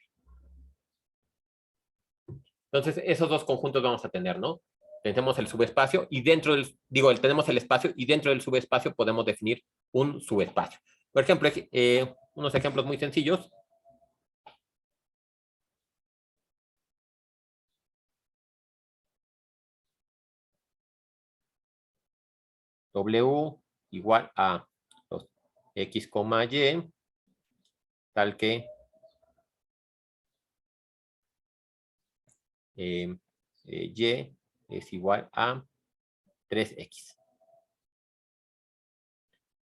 Entonces, esos dos conjuntos vamos a tener, ¿no? Tenemos el subespacio y dentro del, tenemos el espacio y dentro del subespacio podemos definir un subespacio. Por ejemplo, unos ejemplos muy sencillos. W igual a X, Y, tal que Y es igual a 3X.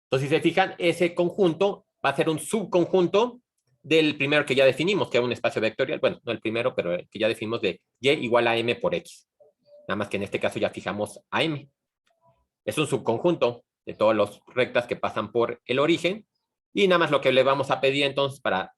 Entonces, si se fijan, ese conjunto va a ser un subconjunto del primero que ya definimos, que es un espacio vectorial. Bueno, no el primero, pero el que ya definimos de Y igual a M por X. Nada más que en este caso ya fijamos a M. Es un subconjunto de todas las rectas que pasan por el origen. Y nada más lo que le vamos a pedir entonces para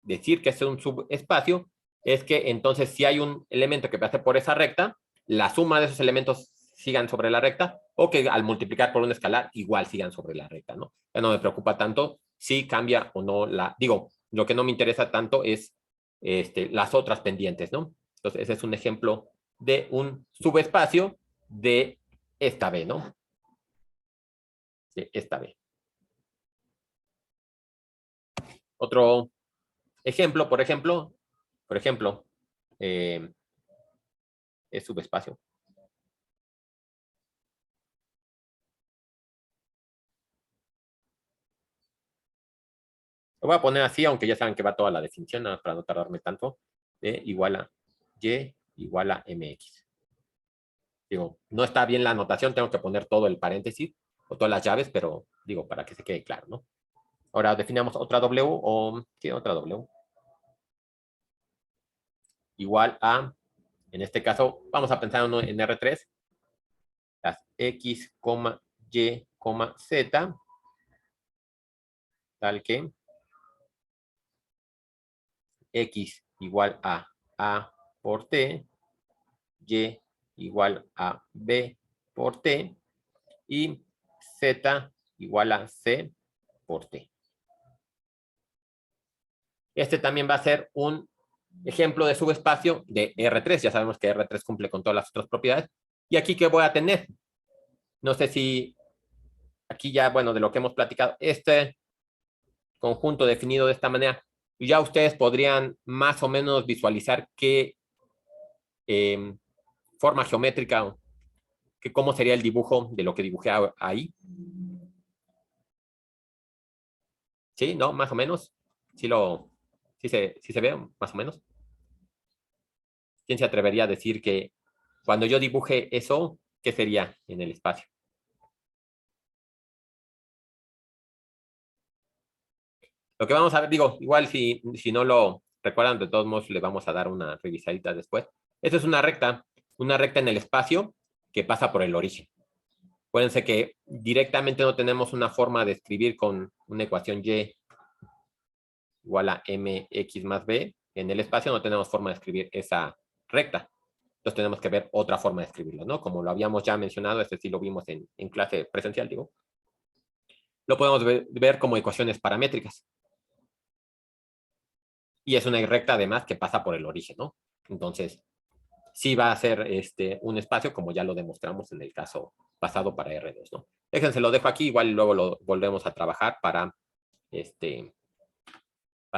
decir que es un subespacio es que entonces si hay un elemento que pase por esa recta, la suma de esos elementos sigan sobre la recta o que al multiplicar por un escalar igual sigan sobre la recta, ¿no? Ya no me preocupa tanto si cambia o no la... Digo, lo que no me interesa tanto es las otras pendientes, ¿no? Entonces ese es un ejemplo de un subespacio de esta B, ¿no? De esta B. Otro ejemplo, por ejemplo, es subespacio. Lo voy a poner así, aunque ya saben que va toda la definición, para no tardarme tanto. Igual a Y igual a MX. Digo, no está bien la anotación, tengo que poner todo el paréntesis o todas las llaves, pero digo, para que se quede claro, ¿no? Ahora definamos otra W o... ¿Qué otra W? Igual a En este caso, vamos a pensar en R3. Las X, Y, Z, tal que X igual a por T, Y igual a B por T, y Z igual a C por T. Este también va a ser un ejemplo de subespacio de R3. Ya sabemos que R3 cumple con todas las otras propiedades. ¿Y aquí qué voy a tener? No sé si aquí ya, bueno, de lo que hemos platicado, este conjunto definido de esta manera, ya ustedes podrían más o menos visualizar qué forma geométrica, que cómo sería el dibujo de lo que dibujé ahí. ¿Sí? ¿No? Más o menos. Sí se ve, más o menos. ¿Quién se atrevería a decir que cuando yo dibuje eso, qué sería en el espacio? Lo que vamos a ver, digo, igual si no lo recuerdan, de todos modos le vamos a dar una revisadita después. Esta es una recta en el espacio que pasa por el origen. Acuérdense que directamente no tenemos una forma de escribir con una ecuación y igual a mx más b. En el espacio no tenemos forma de escribir esa recta. Entonces tenemos que ver otra forma de escribirlo, ¿no? Como lo habíamos ya mencionado, este sí lo vimos en clase presencial, digo. Lo podemos ver como ecuaciones paramétricas. Y es una recta además que pasa por el origen, ¿no? Entonces, sí va a ser un espacio como ya lo demostramos en el caso pasado para R2, ¿no? Déjense, lo dejo aquí, igual luego lo volvemos a trabajar para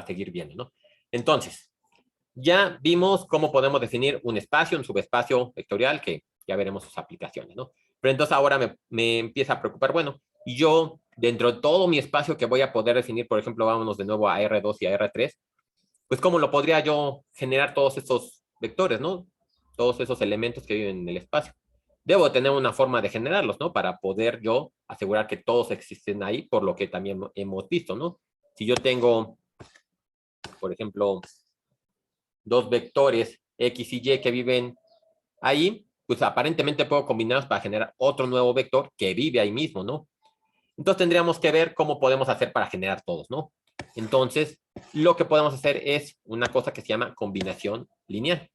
seguir viendo, ¿no? Entonces, ya vimos cómo podemos definir un espacio, un subespacio vectorial, que ya veremos sus aplicaciones, ¿no? Pero entonces ahora me empieza a preocupar, bueno, y yo, dentro de todo mi espacio que voy a poder definir, por ejemplo, vámonos de nuevo a R2 y a R3, pues cómo lo podría yo generar todos estos vectores, ¿no? Todos esos elementos que viven en el espacio. Debo tener una forma de generarlos, ¿no? Para poder yo asegurar que todos existen ahí, por lo que también hemos visto, ¿no? Si yo tengo, por ejemplo, dos vectores X y Y que viven ahí, pues aparentemente puedo combinarlos para generar otro nuevo vector que vive ahí mismo, ¿no? Entonces tendríamos que ver cómo podemos hacer para generar todos, ¿no? Entonces, lo que podemos hacer es una cosa que se llama combinación lineal.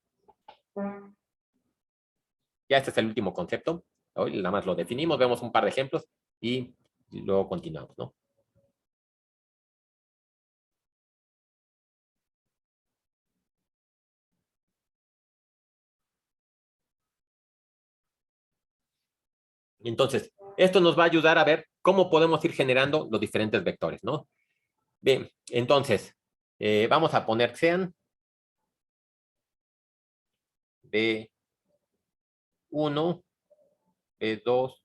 Ya este es el último concepto. Hoy nada más lo definimos, vemos un par de ejemplos y luego continuamos, ¿no? Entonces, esto nos va a ayudar a ver cómo podemos ir generando los diferentes vectores, ¿no? Bien, entonces, vamos a poner sean B1, B2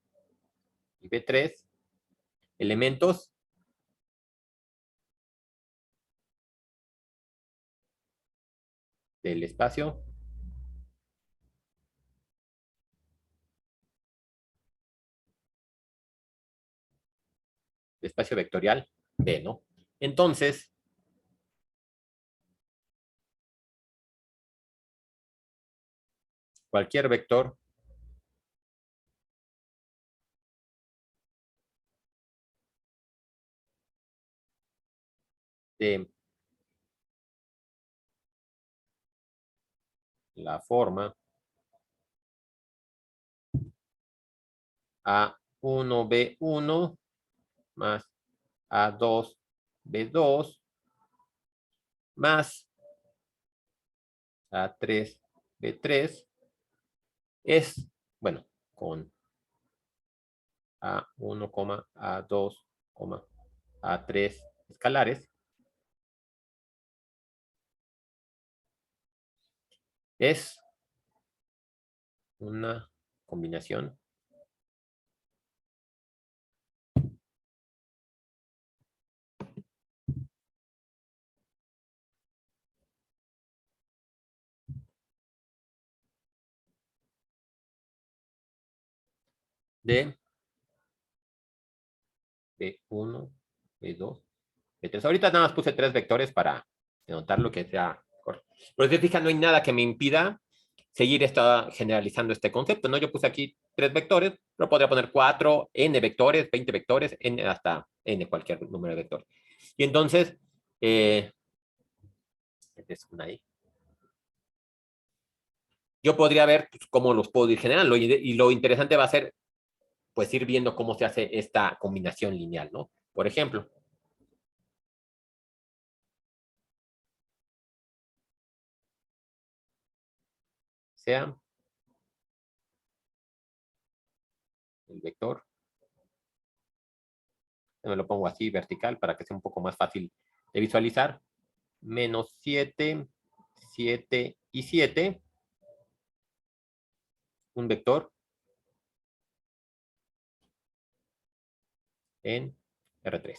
y B3 elementos del espacio vectorial B, ¿no? Entonces, cualquier vector de la forma A1B1 más A2B2 más A3B3 es, bueno, con A1, A2, A3 escalares, es una combinación de B1, B2, B3. Ahorita nada más puse 3 vectores para denotar lo que sea corto. Pero si se fijan, no hay nada que me impida seguir generalizando este concepto, ¿no? Yo puse aquí 3 vectores, pero podría poner 4, n vectores, 20 vectores, n hasta n cualquier número de vectores. Y entonces, es una ahí. Yo podría ver pues, cómo los puedo ir generando. Y lo interesante va a ser, pues, ir viendo cómo se hace esta combinación lineal, ¿no? Por ejemplo. Sea el vector. Me lo pongo así vertical para que sea un poco más fácil de visualizar. Menos 7, 7 y 7. Un vector en R3.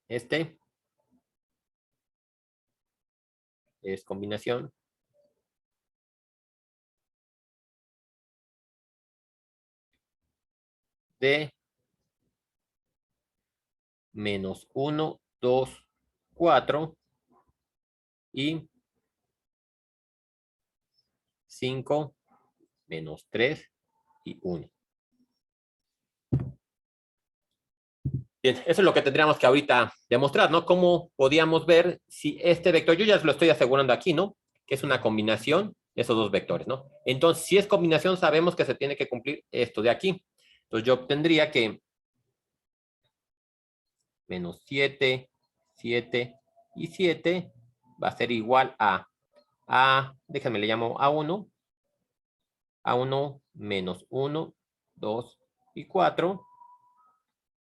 Este es combinación de menos 1, 2, 4 y 5, menos 3 y 1. Bien, eso es lo que tendríamos que ahorita demostrar, ¿no? Cómo podíamos ver si este vector, yo ya lo estoy asegurando aquí, ¿no? Que es una combinación de esos dos vectores, ¿no? Entonces, si es combinación, sabemos que se tiene que cumplir esto de aquí. Entonces, yo obtendría que menos 7, 7 y 7 va a ser igual a, déjenme le llamo A1, A1 menos 1, 2 y 4,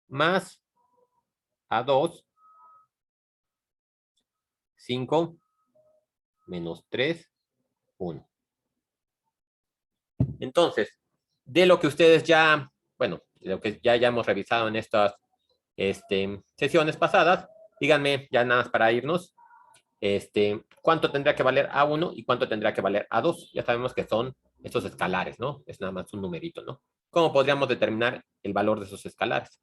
más A2, 5, menos 3, 1. Entonces, de lo que ustedes ya, bueno, de lo que ya hemos revisado en estas sesiones pasadas, díganme, ya nada más para irnos, cuánto tendría que valer A1 y cuánto tendría que valer A2. Ya sabemos que son estos escalares, ¿no? Es nada más un numerito, ¿no? ¿Cómo podríamos determinar el valor de esos escalares?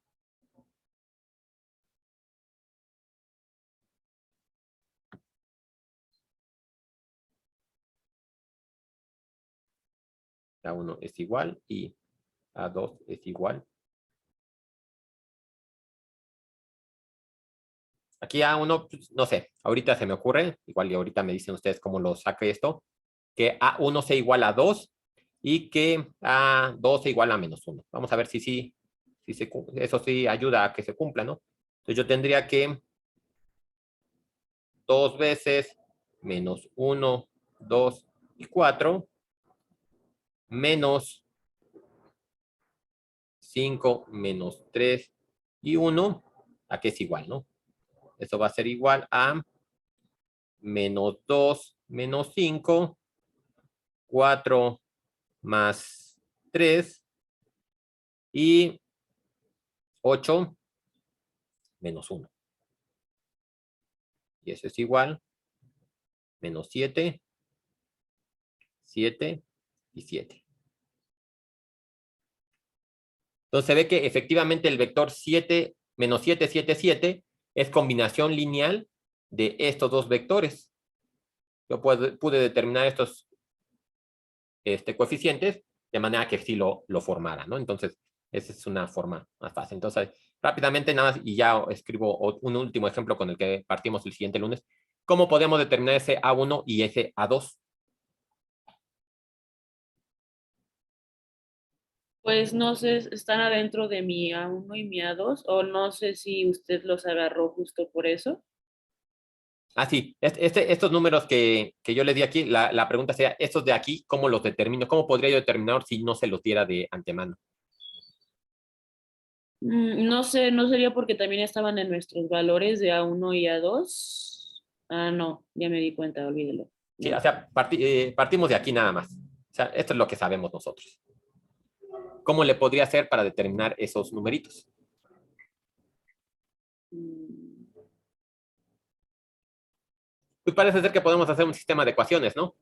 A1 es igual y A2 es igual. Aquí A1, pues, no sé, ahorita se me ocurre, igual y ahorita me dicen ustedes cómo lo saque esto, que A1 sea igual a 2 y que A2 sea igual a menos 1. Vamos a ver si eso sí ayuda a que se cumpla, ¿no? Entonces yo tendría que 2 veces menos 1, 2 y 4 menos 5 menos 3 y 1, a que es igual, ¿no? Eso va a ser igual a menos 2 menos 5, 4 más 3 y 8 menos 1. Y eso es igual menos 7, 7 y 7. Entonces se ve que efectivamente el vector 7 menos 7, 7, 7 es combinación lineal de estos dos vectores. Yo pude determinar estos coeficientes de manera que sí lo formara, ¿no? Entonces, esa es una forma más fácil. Entonces, rápidamente nada más, y ya escribo un último ejemplo con el que partimos el siguiente lunes. ¿Cómo podemos determinar ese A1 y ese A2? Pues no sé, están adentro de mi A1 y mi A2, o no sé si usted los agarró justo por eso. Ah, sí, estos números que yo les di aquí, la pregunta sería, estos de aquí, ¿cómo los determino? ¿Cómo podría yo determinar si no se los diera de antemano? No sé, no sería porque también estaban en nuestros valores de A1 y A2. Ah, no, ya me di cuenta, olvídelo. Sí, o No. sea, partimos de aquí nada más. O sea, esto es lo que sabemos nosotros. ¿Cómo le podría hacer para determinar esos numeritos? Mm, Pues parece ser que podemos hacer un sistema de ecuaciones, ¿no?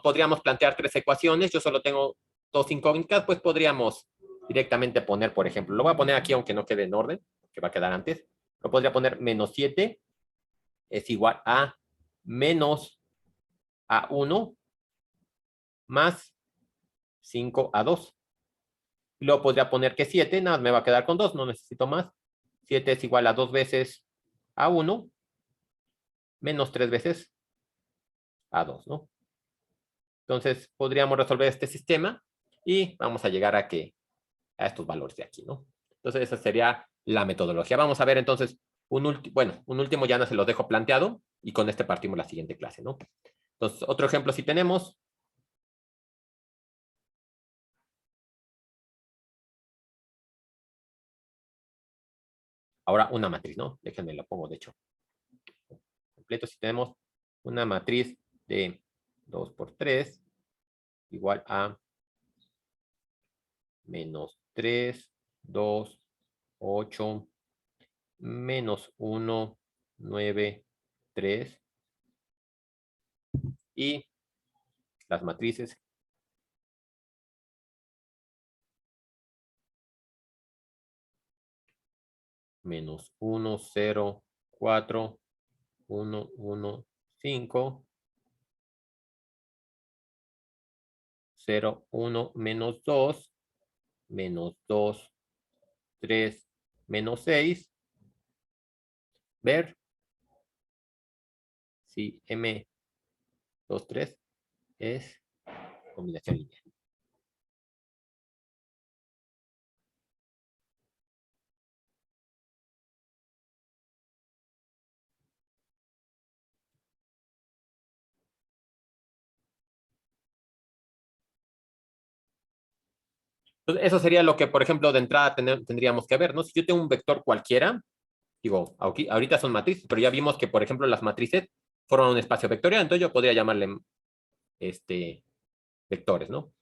Podríamos plantear 3 ecuaciones, yo solo tengo 2 incógnitas, pues podríamos directamente poner, por ejemplo, lo voy a poner aquí aunque no quede en orden, que va a quedar antes, lo podría poner menos 7 es igual a menos A1 más 5A2. Y luego podría poner que 7, nada, me va a quedar con 2, no necesito más. 7 es igual a 2 veces A1 menos 3 veces A2, ¿no? Entonces, podríamos resolver este sistema y vamos a llegar a estos valores de aquí, ¿no? Entonces, esa sería la metodología. Vamos a ver entonces un último ya no se los dejo planteado y con este partimos la siguiente clase, ¿no? Entonces, otro ejemplo si tenemos. Ahora una matriz, ¿no? Déjenme lo pongo, de hecho. Completo, si tenemos una matriz de 2 por 3 igual a menos 3, 2, 8, menos 1, 9, 3. Y las matrices menos 1, 0, 4, 1, 1, 5, 0, 1, menos 2, menos 2, 3, menos 6. Ver si M2, 3 es combinación lineal. Entonces, eso sería lo que, por ejemplo, de entrada tendríamos que ver, ¿no? Si yo tengo un vector cualquiera, digo, aquí, ahorita son matrices, pero ya vimos que, por ejemplo, las matrices forman un espacio vectorial, entonces yo podría llamarle vectores, ¿no?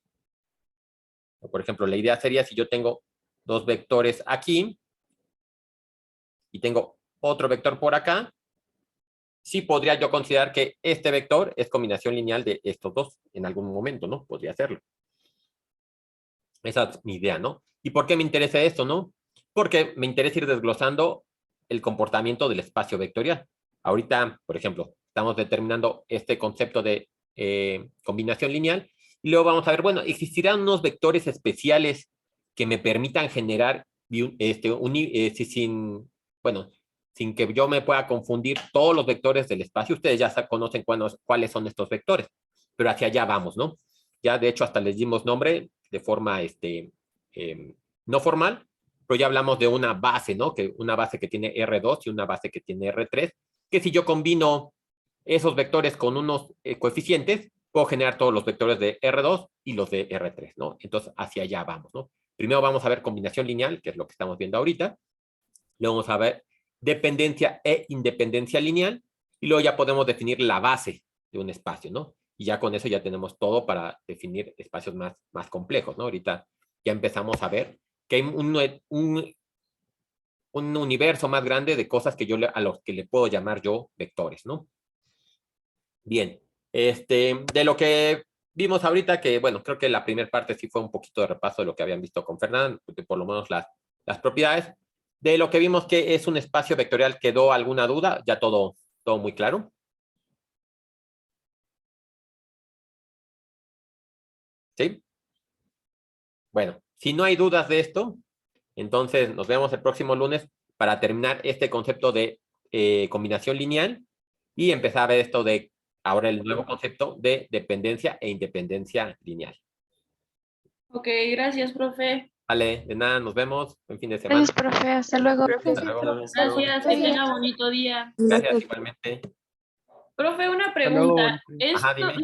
O, por ejemplo, la idea sería si yo tengo dos vectores aquí y tengo otro vector por acá, sí podría yo considerar que este vector es combinación lineal de estos dos en algún momento, ¿no? Podría hacerlo. Esa es mi idea, ¿no? ¿Y por qué me interesa esto, no? Porque me interesa ir desglosando el comportamiento del espacio vectorial. Ahorita, por ejemplo, estamos determinando este concepto de combinación lineal y luego vamos a ver, bueno, ¿existirán unos vectores especiales que me permitan generar sin que yo me pueda confundir todos los vectores del espacio? Ustedes ya conocen cuáles son estos vectores, pero hacia allá vamos, ¿no? Ya de hecho hasta les dimos nombre de forma no formal, pero ya hablamos de una base, ¿no? Una base que tiene R2 y una base que tiene R3, que si yo combino esos vectores con unos coeficientes, puedo generar todos los vectores de R2 y los de R3, ¿no? Entonces, hacia allá vamos, ¿no? Primero vamos a ver combinación lineal, que es lo que estamos viendo ahorita. Luego vamos a ver dependencia e independencia lineal. Y luego ya podemos definir la base de un espacio, ¿no? Y ya con eso ya tenemos todo para definir espacios más complejos, ¿no? Ahorita ya empezamos a ver que hay un universo más grande de cosas que a los que le puedo llamar yo vectores, ¿no? Bien, de lo que vimos ahorita, que bueno, creo que la primera parte sí fue un poquito de repaso de lo que habían visto con Fernán, por lo menos las propiedades. De lo que vimos que es un espacio vectorial, ¿quedó alguna duda? Ya todo muy claro. ¿Sí? Bueno, si no hay dudas de esto, entonces nos vemos el próximo lunes para terminar este concepto de combinación lineal y empezar a ver esto de ahora el nuevo concepto de dependencia e independencia lineal. Ok, gracias, profe. Vale, de nada, nos vemos. Buen fin de semana. Gracias, profe. Hasta luego. Hasta luego. Gracias, que tenga bonito día. Gracias igualmente. Profe, una Hasta luego, pregunta. bonito día. Ajá, dime.